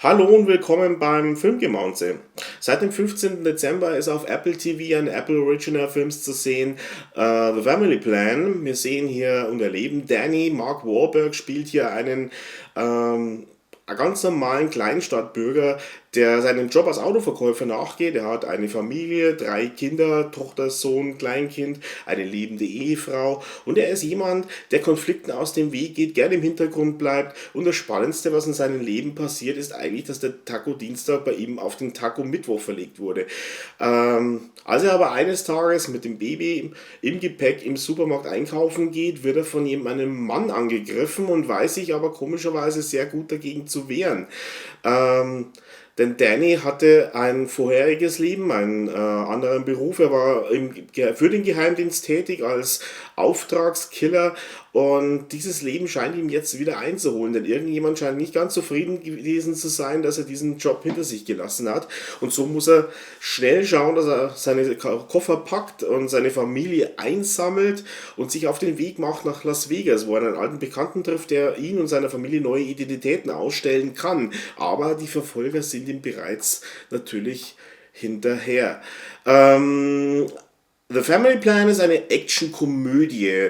Hallo und willkommen beim Filmgemaunze. Seit dem 15. Dezember ist auf Apple TV ein Apple Original Films zu sehen, The Family Plan. Wir sehen hier und erleben Danny, Mark Wahlberg spielt hier einen ganz normalen Kleinstadtbürger, der seinem Job als Autoverkäufer nachgeht. Er hat eine Familie, 3 Kinder, Tochter, Sohn, Kleinkind, eine lebende Ehefrau und er ist jemand, der Konflikten aus dem Weg geht, gerne im Hintergrund bleibt und das Spannendste, was in seinem Leben passiert, ist eigentlich, dass der Taco-Dienstag bei ihm auf den Taco-Mittwoch verlegt wurde. Als er aber eines Tages mit dem Baby im Gepäck im Supermarkt einkaufen geht, wird er von einem Mann angegriffen und weiß sich aber komischerweise sehr gut dagegen zu wehren. Ähm, denn Danny hatte ein vorheriges Leben, einen anderen Beruf. Er war für den Geheimdienst tätig als Auftragskiller und dieses Leben scheint ihm jetzt wieder einzuholen, denn irgendjemand scheint nicht ganz zufrieden gewesen zu sein, dass er diesen Job hinter sich gelassen hat. Und so muss er schnell schauen, dass er seine Koffer packt und seine Familie einsammelt und sich auf den Weg macht nach Las Vegas, wo er einen alten Bekannten trifft, der ihn und seiner Familie neue Identitäten ausstellen kann. Aber die Verfolger sind ihm bereits natürlich hinterher. The Family Plan ist eine Action-Komödie.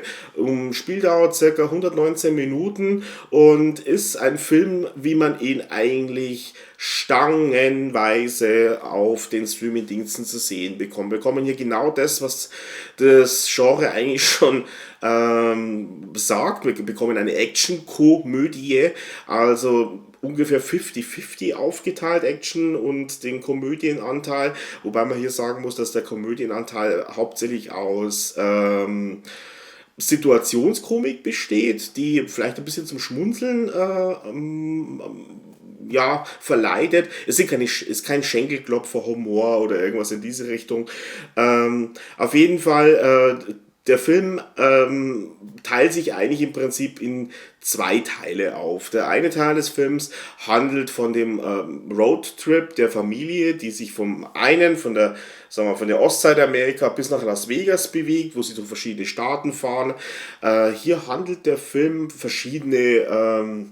Spieldauer ca. 119 Minuten und ist ein Film, wie man ihn eigentlich stangenweise auf den Streaming-Diensten zu sehen bekommt. Wir bekommen hier genau das, was das Genre eigentlich schon sagt. Wir bekommen eine Action-Komödie, also ungefähr 50-50 aufgeteilt, Action und den Komödienanteil, wobei man hier sagen muss, dass der Komödienanteil hauptsächlich aus Situationskomik besteht, die vielleicht ein bisschen zum Schmunzeln ja, verleitet. Ist kein Schenkelklopfer-Humor oder irgendwas in diese Richtung. Auf jeden Fall, der Film teilt sich eigentlich im Prinzip in 2 Teile auf. Der eine Teil des Films handelt von dem Roadtrip der Familie, die sich von der Ostseite Amerika bis nach Las Vegas bewegt, wo sie durch verschiedene Staaten fahren. Hier handelt der Film verschiedene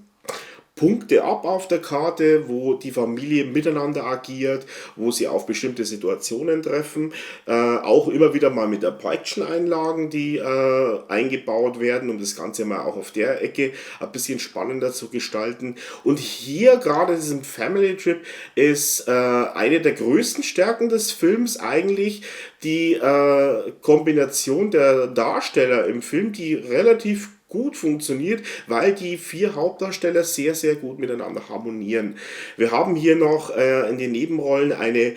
Punkte ab auf der Karte, wo die Familie miteinander agiert, wo sie auf bestimmte Situationen treffen, auch immer wieder mal mit Action-Einlagen, die eingebaut werden, um das Ganze mal auch auf der Ecke ein bisschen spannender zu gestalten. Und hier gerade in diesem Family Trip ist eine der größten Stärken des Films eigentlich die Kombination der Darsteller im Film, die relativ gut funktioniert, weil die 4 Hauptdarsteller sehr, sehr gut miteinander harmonieren. Wir haben hier noch in den Nebenrollen eine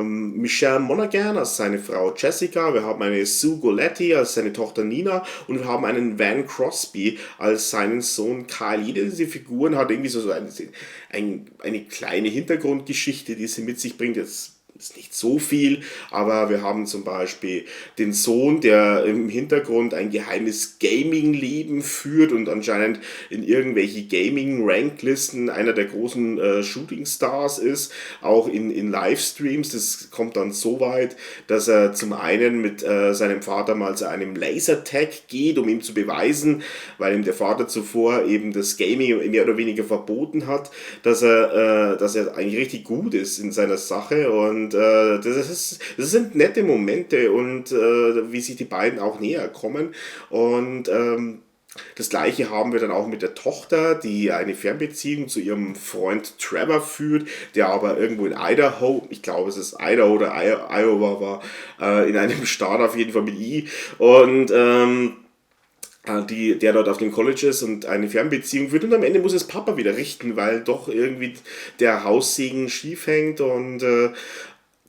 Michelle Monaghan als seine Frau Jessica, wir haben eine Sue Goletti als seine Tochter Nina und wir haben einen Van Crosby als seinen Sohn Kyle. Jede dieser Figuren hat irgendwie so eine kleine Hintergrundgeschichte, die sie mit sich bringt. Jetzt ist nicht so viel, aber wir haben zum Beispiel den Sohn, der im Hintergrund ein geheimes Gaming-Leben führt und anscheinend in irgendwelche Gaming-Ranklisten einer der großen Shooting-Stars ist, auch in Livestreams. Das kommt dann so weit, dass er zum einen mit seinem Vater mal zu einem Lasertag geht, um ihm zu beweisen, weil ihm der Vater zuvor eben das Gaming mehr oder weniger verboten hat, dass er eigentlich richtig gut ist in seiner Sache und das sind nette Momente und wie sich die beiden auch näher kommen und das gleiche haben wir dann auch mit der Tochter, die eine Fernbeziehung zu ihrem Freund Trevor führt, der aber irgendwo in Idaho, ich glaube es ist Idaho oder Iowa war, in einem Staat auf jeden Fall mit I und der dort auf dem College ist und eine Fernbeziehung führt und am Ende muss es Papa wieder richten, weil doch irgendwie der Haussegen schief hängt und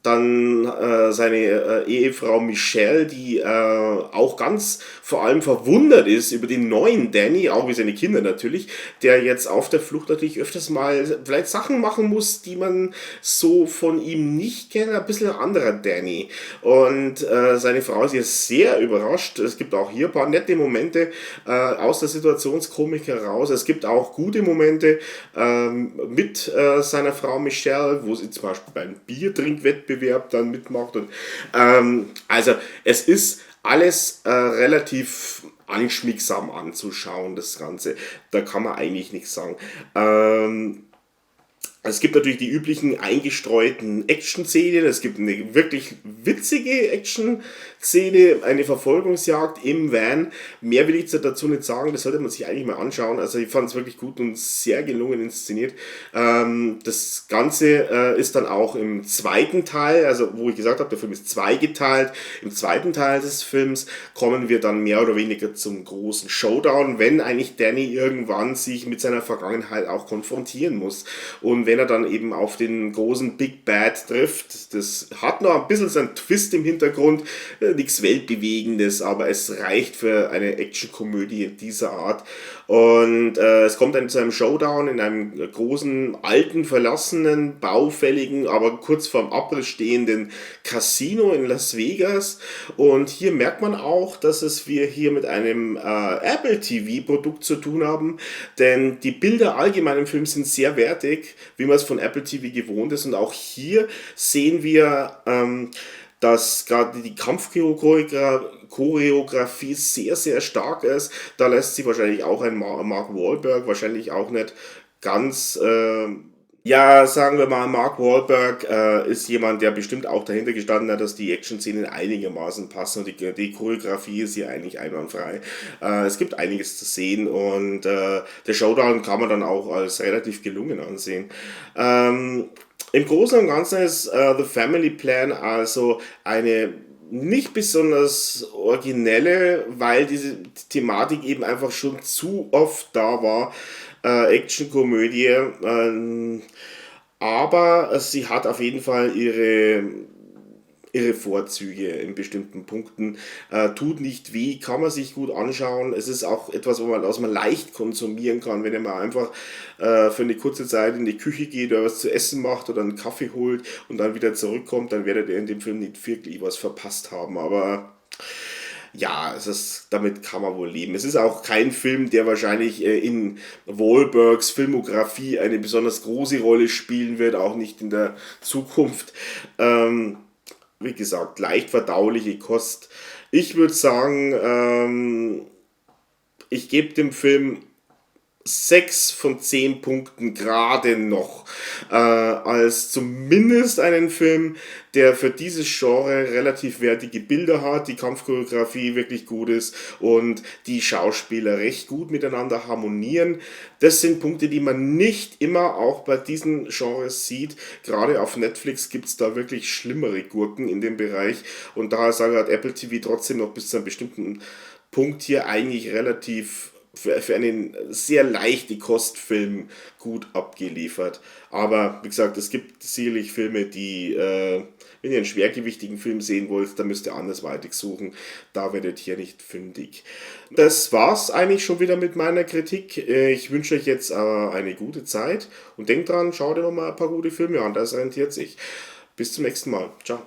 dann seine Ehefrau Michelle, die auch ganz vor allem verwundert ist über den neuen Danny, auch wie seine Kinder natürlich, der jetzt auf der Flucht natürlich öfters mal vielleicht Sachen machen muss, die man so von ihm nicht kennt, ein bisschen ein anderer Danny. Und seine Frau ist jetzt sehr überrascht. Es gibt auch hier ein paar nette Momente aus der Situationskomik heraus. Es gibt auch gute Momente mit seiner Frau Michelle, wo sie zum Beispiel beim Biertrinkwettbewerb dann mitmacht. Und, also es ist alles relativ anschmiegsam anzuschauen, das Ganze. Da kann man eigentlich nichts sagen. Es gibt natürlich die üblichen eingestreuten Action-Szenen. Es gibt eine wirklich witzige Action-Szene, eine Verfolgungsjagd im Van. Mehr will ich dazu nicht sagen, das sollte man sich eigentlich mal anschauen. Also ich fand es wirklich gut und sehr gelungen inszeniert. Das Ganze ist dann auch im zweiten Teil, also wo ich gesagt habe, der Film ist zweigeteilt. Im zweiten Teil des Films kommen wir dann mehr oder weniger zum großen Showdown, wenn eigentlich Danny irgendwann sich mit seiner Vergangenheit auch konfrontieren muss. Und wenn er dann eben auf den großen Big Bad trifft, das hat noch ein bisschen seinen Twist im Hintergrund, nichts Weltbewegendes, aber es reicht für eine Actionkomödie dieser Art. Und es kommt dann zu einem Showdown in einem großen, alten, verlassenen, baufälligen, aber kurz vorm Abriss stehenden Casino in Las Vegas. Und hier merkt man auch, dass wir hier mit einem Apple TV-Produkt zu tun haben, denn die Bilder allgemein im Film sind sehr wertig, wie man es von Apple TV gewohnt ist. Und auch hier sehen wir, dass gerade die Kampfchoreografie sehr, sehr stark ist. Da lässt sich wahrscheinlich auch ein Mark Wahlberg wahrscheinlich auch nicht ganz... ja, sagen wir mal, Mark Wahlberg ist jemand, der bestimmt auch dahinter gestanden hat, dass die Action-Szenen einigermaßen passen und die Choreografie ist hier eigentlich einwandfrei. Es gibt einiges zu sehen und der Showdown kann man dann auch als relativ gelungen ansehen. Im Großen und Ganzen ist The Family Plan also eine nicht besonders originelle, weil diese Thematik eben einfach schon zu oft da war. Actionkomödie, aber sie hat auf jeden Fall ihre Vorzüge in bestimmten Punkten. Tut nicht weh, kann man sich gut anschauen. Es ist auch etwas, was man leicht konsumieren kann, wenn man einfach für eine kurze Zeit in die Küche geht oder was zu essen macht oder einen Kaffee holt und dann wieder zurückkommt, dann werdet ihr in dem Film nicht wirklich was verpasst haben. Aber ja, damit kann man wohl leben. Es ist auch kein Film, der wahrscheinlich in Wahlbergs Filmografie eine besonders große Rolle spielen wird, auch nicht in der Zukunft. Wie gesagt, leicht verdauliche Kost. Ich würde sagen, ich gebe dem Film 6 von 10 Punkten gerade noch. Als zumindest einen Film, der für dieses Genre relativ wertige Bilder hat, die Kampfchoreografie wirklich gut ist und die Schauspieler recht gut miteinander harmonieren. Das sind Punkte, die man nicht immer auch bei diesen Genres sieht. Gerade auf Netflix gibt es da wirklich schlimmere Gurken in dem Bereich und daher sage ich, hat Apple TV trotzdem noch bis zu einem bestimmten Punkt hier eigentlich relativ für einen sehr leichten Kostfilm gut abgeliefert. Aber wie gesagt, es gibt sicherlich Filme, die, wenn ihr einen schwergewichtigen Film sehen wollt, dann müsst ihr andersweitig suchen. Da werdet ihr hier nicht fündig. Das war's eigentlich schon wieder mit meiner Kritik. Ich wünsche euch jetzt eine gute Zeit und denkt dran, schaut immer mal ein paar gute Filme an, das rentiert sich. Bis zum nächsten Mal. Ciao.